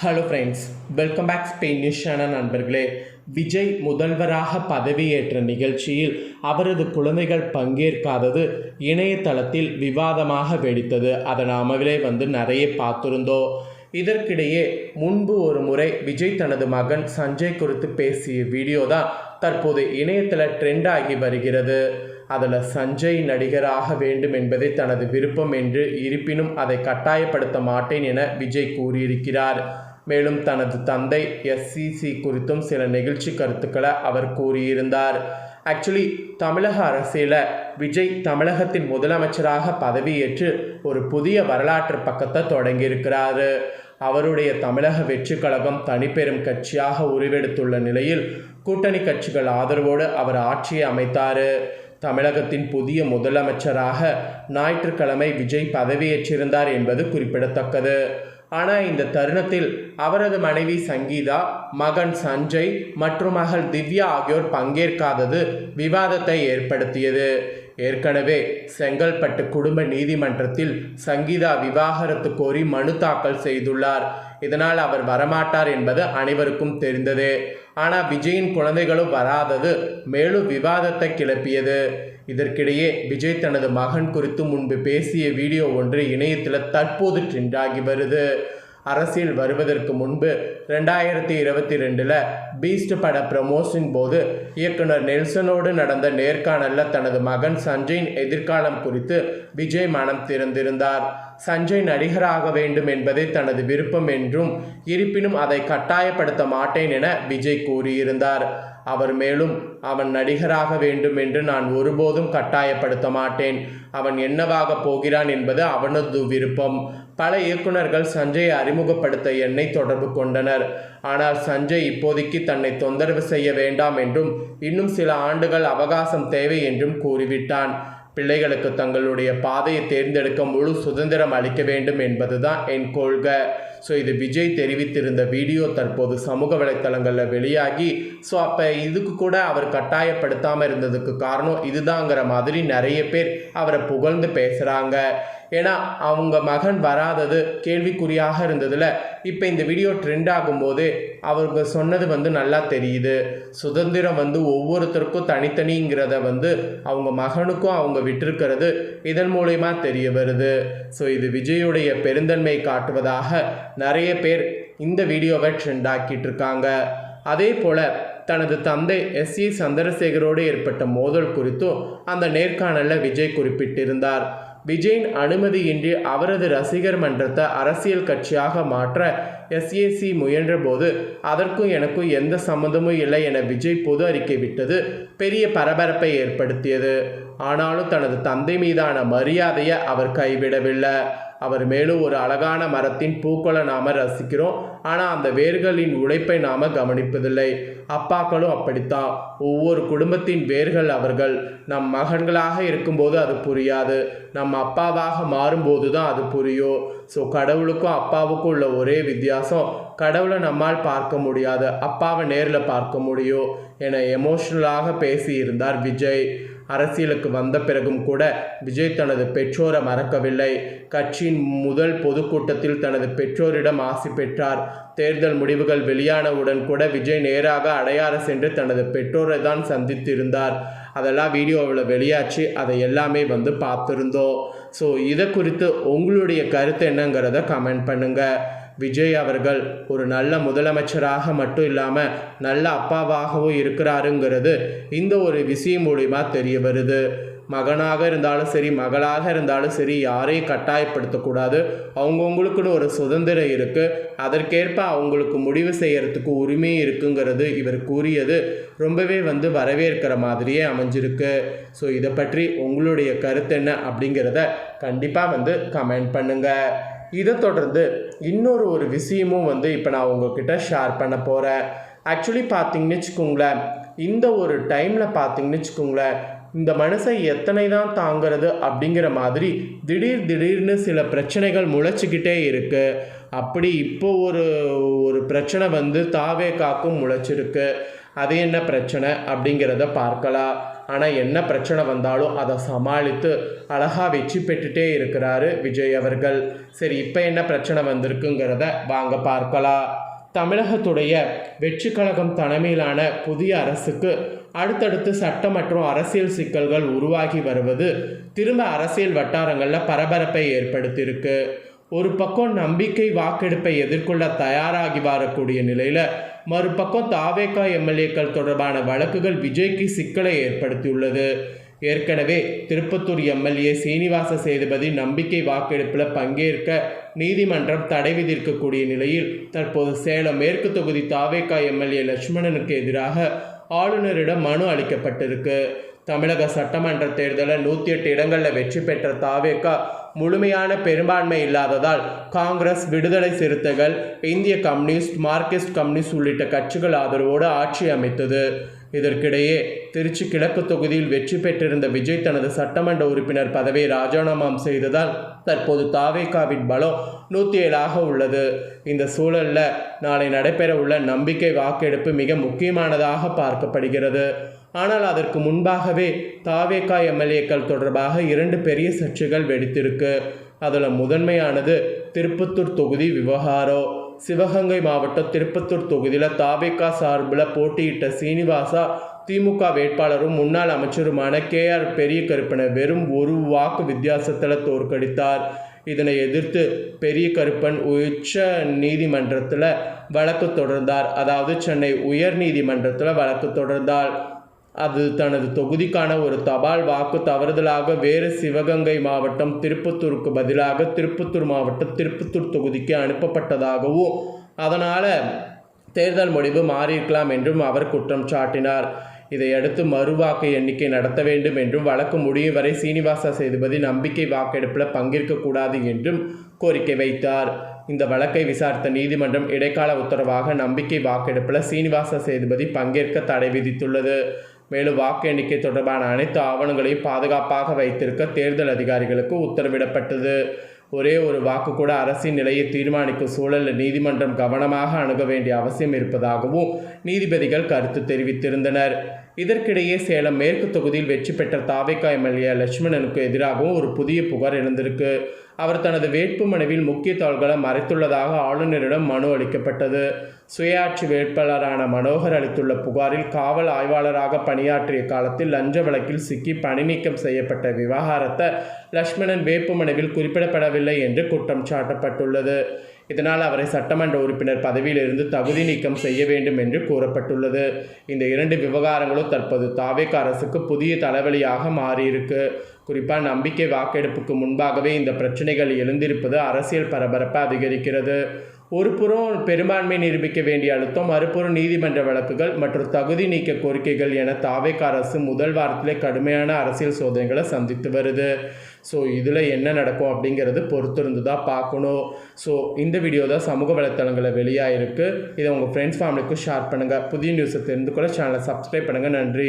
Hello friends, welcome back Spain news channel நண்பர்களே. விஜய் முதல்வராக பதவியேற்ற நிகழ்ச்சியில் அவரது குழந்தைகள் பங்கேற்காதது இணையதளத்தில் விவாதமாக வெடித்தது. அதை நாமளே நிறைய பார்த்துருந்தோம். இதற்கிடையே முன்பு ஒரு முறை விஜய் தனது மகன் சஞ்சய் குறித்து பேசிய வீடியோ தான் தற்போது இணையதள ட்ரெண்ட் ஆகி வருகிறது. அதில் சஞ்சய் நடிகராக வேண்டும் என்பதே தனது விருப்பம் என்று, இருப்பினும் அதை கட்டாயப்படுத்த மாட்டேன் என விஜய் கூறியிருக்கிறார். மேலும் தனது தந்தை எஸ்சிசி குறித்தும் சில நெகிழ்ச்சி கருத்துக்களை அவர் கூறியிருந்தார். ஆக்சுவலி தமிழக அரசியலில் விஜய் தமிழகத்தின் முதலமைச்சராக பதவியேற்று ஒரு புதிய வரலாற்று பக்கத்தை தொடங்கியிருக்கிறாரு. அவருடைய தமிழக வெற்றி கழகம் தனிப்பெரும் கட்சியாக உருவெடுத்துள்ள நிலையில் கூட்டணி கட்சிகள் ஆதரவோடு அவர் ஆட்சியை அமைத்தார். தமிழகத்தின் புதிய முதலமைச்சராக ஞாயிற்றுக்கிழமை விஜய் பதவியேற்றிருந்தார் என்பது குறிப்பிடத்தக்கது. ஆனால் இந்த தருணத்தில் அவரது மனைவி சங்கீதா, மகன் சஞ்சய் மற்றும் மகள் திவ்யா ஆகியோர் பங்கேற்காதது விவாதத்தை ஏற்படுத்தியது. ஏற்கனவே செங்கல்பட்டு குடும்ப நீதிமன்றத்தில் சங்கீதா விவாகரத்து கோரி மனு தாக்கல் செய்துள்ளார். இதனால் அவர் வரமாட்டார் என்பது அனைவருக்கும் தெரிந்ததே. ஆனால் விஜயின் குழந்தைகளும் வராதது மேலும் விவாதத்தை கிளப்பியது. இதற்கிடையே விஜய் தனது மகன் குறித்து முன்பு பேசிய வீடியோ ஒன்று இணையத்தில் தற்போது ட்ரெண்டாகி வருது. அரசியல் வருவதற்கு முன்பு 2022 பீஸ்ட் பட ப்ரமோஷன் போது இயக்குனர் நெல்சனோடு நடந்த நேர்காணலில் தனது மகன் சஞ்சயின் எதிர்காலம் குறித்து விஜய் மனம் திறந்திருந்தார். சஞ்சய் நடிகராக வேண்டும் என்பதே தனது விருப்பம் என்றும், இருப்பினும் அதை கட்டாயப்படுத்த மாட்டேன் என விஜய் கூறியிருந்தார். அவர் மேலும், அவன் நடிகராக வேண்டும் என்று நான் ஒருபோதும் கட்டாயப்படுத்த மாட்டேன். அவன் என்னவாக போகிறான் என்பது அவனது விருப்பம். பல இயக்குநர்கள் சஞ்சயை அறிமுகப்படுத்த என்னை தொடர்பு கொண்டனர். ஆனால் சஞ்சய் இப்போதைக்கு தன்னை தொந்தரவு செய்ய வேண்டாம் என்றும், இன்னும் சில ஆண்டுகள் அவகாசம் தேவை என்றும் கூறிவிட்டான். பிள்ளைகளுக்கு தங்களுடைய பாதையை தேர்ந்தெடுக்க முழு சுதந்திரம் அளிக்க வேண்டும் என்பதுதான் என் கொள்கை. ஸோ இது விஜய் தெரிவித்திருந்த வீடியோ தற்போது சமூக வலைத்தளங்களில் வெளியாகி, ஸோ அப்போ இதுக்கு கூட அவர் கட்டாயப்படுத்தாமல் இருந்ததுக்கு காரணம் இதுதாங்கிற மாதிரி நிறைய பேர் அவரை புகழ்ந்து பேசுகிறாங்க. ஏன்னா அவங்க மகன் வராதது கேள்விக்குறியாக இருந்ததில் இப்போ இந்த வீடியோ ட்ரெண்ட் ஆகும்போது அவங்க சொன்னது நல்லா தெரியுது. சுதந்திரம் ஒவ்வொருத்தருக்கும் தனித்தனிங்கிறத அவங்க மகனுக்கும் அவங்க விட்டிருக்கிறது இதன் மூலயமா தெரிய வருது. ஸோ இது விஜயுடைய பெருந்தன்மை காட்டுவதாக நிறைய பேர் இந்த வீடியோவை ட்ரெண்ட் ஆக்கிட்டு இருக்காங்க. அதே போல் தனது தந்தை எஸ்.ஏ. சந்திரசேகரோடு ஏற்பட்ட மோதல் குறித்தும் அந்த நேர்காணலில் விஜய் குறிப்பிட்டிருந்தார். விஜயின் அனுமதியின்றி அவரது ரசிகர் மன்றத்தை அரசியல் கட்சியாக மாற்ற எஸ்ஏசி முயன்ற போது அதற்கும் எனக்கும் எந்த சம்மந்தமும் இல்லை என விஜய் பொது அறிக்கை விட்டது பெரிய பரபரப்பை ஏற்படுத்தியது. ஆனாலும் தனது தந்தை மீதான மரியாதையை அவர் கைவிடவில்லை. அவர் மேலும் ஒரு அழகான மரத்தின் பூக்களை நாம் ரசிக்கிறோம், ஆனால் அந்த வேர்களின் உழைப்பை நாம் கவனிப்பதில்லை. அப்பாக்களும் அப்படித்தான். ஒவ்வொரு குடும்பத்தின் வேர்கள் அவர்கள். நம் மகன்களாக இருக்கும்போது அது புரியாது, நம் அப்பாவாக மாறும்போது தான் அது புரியும். ஸோ கடவுளுக்கும் அப்பாவுக்கும் உள்ள ஒரே வித்தியாசம், கடவுளை நம்மால் பார்க்க முடியாது, அப்பாவை நேரில் பார்க்க முடியும் என எமோஷ்னலாக பேசியிருந்தார் விஜய். அரசியலுக்கு வந்த பிறகும் கூட விஜய் தனது பெற்றோரை மறக்கவில்லை. கட்சியின் முதல் பொதுக்கூட்டத்தில் தனது பெற்றோரிடம் ஆசி பெற்றார். தேர்தல் முடிவுகள் வெளியானவுடன் கூட விஜய் நேராக அடையாறு சென்று தனது பெற்றோரை தான் சந்தித்திருந்தார். அதெல்லாம் வீடியோவில் வெளியாச்சு, அதை எல்லாமே பார்த்துருந்தோம். ஸோ இதை குறித்து உங்களுடைய கருத்து என்னங்கிறத கமெண்ட் பண்ணுங்கள். விஜய் அவர்கள் ஒரு நல்ல முதலமைச்சராக மட்டும் இல்லாமல் நல்ல அப்பாவாகவும் இருக்கிறாருங்கிறது இந்த ஒரு விஷயம் மூலிமா தெரிய வருது. மகனாக இருந்தாலும் சரி, மகளாக இருந்தாலும் சரி, யாரையும் கட்டாயப்படுத்தக்கூடாது. அவங்கவுங்களுக்குன்னு ஒரு சுதந்திரம் இருக்குது, அதற்கேற்ப அவங்களுக்கு முடிவு செய்கிறதுக்கு உரிமை இருக்குங்கிறது இவர் கூறியது ரொம்பவே வரவேற்கிற மாதிரியே அமைஞ்சிருக்கு. ஸோ இதை பற்றி உங்களுடைய கருத்து என்ன அப்படிங்கிறத கண்டிப்பாக கமெண்ட் பண்ணுங்கள். இதை தொடர்ந்து இன்னொரு ஒரு விஷயமும் இப்போ நான் உங்ககிட்ட ஷேர் பண்ண போகிறேன். ஆக்சுவலி பார்த்தீங்கன்னு வச்சுக்கோங்களேன், இந்த ஒரு டைமில் பார்த்தீங்கன்னு வச்சுக்கோங்களேன், இந்த மனுஷன் எத்தனை தான் தாங்கிறது அப்படிங்கிற மாதிரி திடீர்னு சில பிரச்சனைகள் முளைச்சிக்கிட்டே இருக்குது. அப்படி இப்போ ஒரு பிரச்சனை தாவே காக்கும் முளைச்சிருக்கு. அது என்ன பிரச்சனை அப்படிங்கிறத பார்க்கலாம். ஆனால் என்ன பிரச்சனை வந்தாலும் அதை சமாளித்து அழகாக வெற்றி பெற்றுட்டே இருக்கிறாரு விஜய் அவர்கள். சரி, இப்போ என்ன பிரச்சனை வந்திருக்குங்கிறத வாங்க பார்க்கலாம். தமிழகத்துடைய வெற்றி கழகம் தலைமையிலான புதிய அரசுக்கு அடுத்தடுத்து சட்ட மற்றும் அரசியல் சிக்கல்கள் உருவாகி வருவது திரும்ப அரசியல் வட்டாரங்களில் பரபரப்பை ஏற்படுத்தியிருக்கு. ஒரு பக்கம் நம்பிக்கை வாக்கெடுப்பை எதிர்கொள்ள தயாராகி வரக்கூடிய நிலையில் மறுபக்கம் தாவேக எம்எல்ஏக்கள் தொடர்பான வழக்குகள் விஜய்க்கு சிக்கலை ஏற்படுத்தியுள்ளது. ஏற்கனவே திருப்பத்தூர் எம்எல்ஏ சீனிவாச சேதுபதி நம்பிக்கை வாக்கெடுப்பில் பங்கேற்க நீதிமன்றம் தடை விதிக்கக்கூடிய நிலையில் தற்போது சேலம் மேற்கு தொகுதி தாவேக எம்எல்ஏ லட்சுமணனுக்கு எதிராக ஆளுநரிடம் மனு அளிக்கப்பட்டிருக்கு. தமிழக சட்டமன்ற தேர்தலில் 108 இடங்களில் வெற்றி பெற்ற தாவேக முழுமையான பெரும்பான்மை இல்லாததால் காங்கிரஸ், விடுதலை சிறுத்தைகள், இந்திய கம்யூனிஸ்ட், மார்க்சிஸ்ட் கம்யூனிஸ்ட் உள்ளிட்ட கட்சிகள் ஆதரவோடு ஆட்சி அமைத்தது. இதற்கிடையே திருச்சி கிழக்கு தொகுதியில் வெற்றி பெற்றிருந்த விஜய் தனது சட்டமன்ற உறுப்பினர் பதவியை ராஜினாமா செய்ததால் தற்போது தாவேகாவின் பலம் 107 உள்ளது. இந்த சூழலில் நாளை நடைபெற உள்ள நம்பிக்கை வாக்கெடுப்பு மிக முக்கியமானதாக பார்க்கப்படுகிறது. ஆனால் அதற்கு முன்பாகவே தாவேக எம்எல்ஏக்கள் தொடர்பாக 2 பெரிய சர்ச்சைகள் வெடித்திருக்கு. அதில் முதன்மையானது திருப்பத்தூர் தொகுதி விவகாரம். சிவகங்கை மாவட்டம் திருப்பத்தூர் தொகுதியில் தாவேக சார்பில் போட்டியிட்ட சீனிவாசா திமுக வேட்பாளரும் முன்னாள் அமைச்சருமான KR பெரிய கருப்பனை வெறும் 1 வாக்கு வித்தியாசத்தில் தோற்கடித்தார். இதனை எதிர்த்து பெரிய கருப்பன் உச்ச நீதிமன்றத்தில் வழக்கு தொடர்ந்தார். அதாவது சென்னை உயர் நீதிமன்றத்தில் வழக்கு தொடர்ந்தார். அது தனது தொகுதிக்கான ஒரு தபால் வாக்கு தவறுதலாக வேறு சிவகங்கை மாவட்டம் திருப்பத்தூருக்கு பதிலாக திருப்பத்தூர் மாவட்டம் திருப்பத்தூர் தொகுதிக்கு அனுப்பப்பட்டதாகவும் அதனால் தேர்தல் முடிவு மாறியிருக்கலாம் என்றும் அவர் குற்றம் சாட்டினார். இதையடுத்து மறுவாக்கு எண்ணிக்கை நடத்த வேண்டும் என்றும் வழக்கு முடியும் வரை சீனிவாச சேதுபதி நம்பிக்கை வாக்கெடுப்பில் பங்கேற்கக்கூடாது என்றும் கோரிக்கை வைத்தார். இந்த வழக்கை விசாரித்த நீதிமன்றம் இடைக்கால உத்தரவாக நம்பிக்கை வாக்கெடுப்பில் சீனிவாச சேதுபதி பங்கேற்க தடை விதித்துள்ளது. மேலும் வாக்கு எண்ணிக்கை தொடர்பான அனைத்து ஆவணங்களையும் பாதுகாப்பாக வைத்திருக்க தேர்தல் அதிகாரிகளுக்கு உத்தரவிடப்பட்டது. ஒரே ஒரு வாக்கு கூட அரசின் நிலையை தீர்மானிக்கும் சூழலில் நீதிமன்றம் கவனமாக அணுக வேண்டிய அவசியம் இருப்பதாகவும் நீதிபதிகள் கருத்து தெரிவித்திருந்தனர். இதற்கிடையே சேலம் மேற்கு தொகுதியில் வெற்றி பெற்ற தாவேக எம்எல்ஏ லட்சுமணனுக்கு எதிராகவும் ஒரு புதிய புகார் எழுந்திருக்கு. அவர் தனது வேட்பு மனுவில் முக்கிய தகவல்களை மறைத்துள்ளதாக ஆளுநரிடம் மனு அளிக்கப்பட்டது. சுயாட்சி வேட்பாளரான மனோகர் அளித்துள்ள புகாரில் காவல் ஆய்வாளராக பணியாற்றிய காலத்தில் லஞ்ச வழக்கில் சிக்கி பணி நீக்கம் செய்யப்பட்ட விவகாரத்தை லட்சுமணன் வேட்பு மனுவில் குறிப்பிடப்படவில்லை என்று குற்றம் சாட்டப்பட்டுள்ளது. இதனால் அவரை சட்டமன்ற உறுப்பினர் பதவியிலிருந்து தகுதி நீக்கம் செய்ய வேண்டும் என்று கூறப்பட்டுள்ளது. இந்த 2 விவகாரங்களும் தற்போது தாவேக அரசுக்கு புதிய தலைவலியாக மாறியிருக்கு. குறிப்பாக நம்பிக்கை வாக்கெடுப்புக்கு முன்பாகவே இந்த பிரச்சனைகள் எழுந்திருப்பது அரசியல் பரபரப்பை அதிகரிக்கிறது. ஒரு புறம் பெரும்பான்மை நிரூபிக்க வேண்டிய அழுத்தம், மறுபுறம் நீதிமன்ற வழக்குகள் மற்றும் தகுதி நீக்க கோரிக்கைகள் என தாவேக அரசு முதல் வாரத்திலே கடுமையான அரசியல் சோதனைகளை சந்தித்து வருது. ஸோ இதில் என்ன நடக்கும் அப்படிங்கிறது பொறுத்திருந்து தான் பார்க்கணும். ஸோ இந்த வீடியோ தான் சமூக வலைத்தளங்களில் வெளியாகிருக்கு. இதை உங்கள் ஃப்ரெண்ட்ஸ் ஃபேமிலிக்கும் ஷேர் பண்ணுங்கள். புதிய நியூஸை தெரிந்து கொள்ள சேனலை சப்ஸ்கிரைப் பண்ணுங்கள். நன்றி.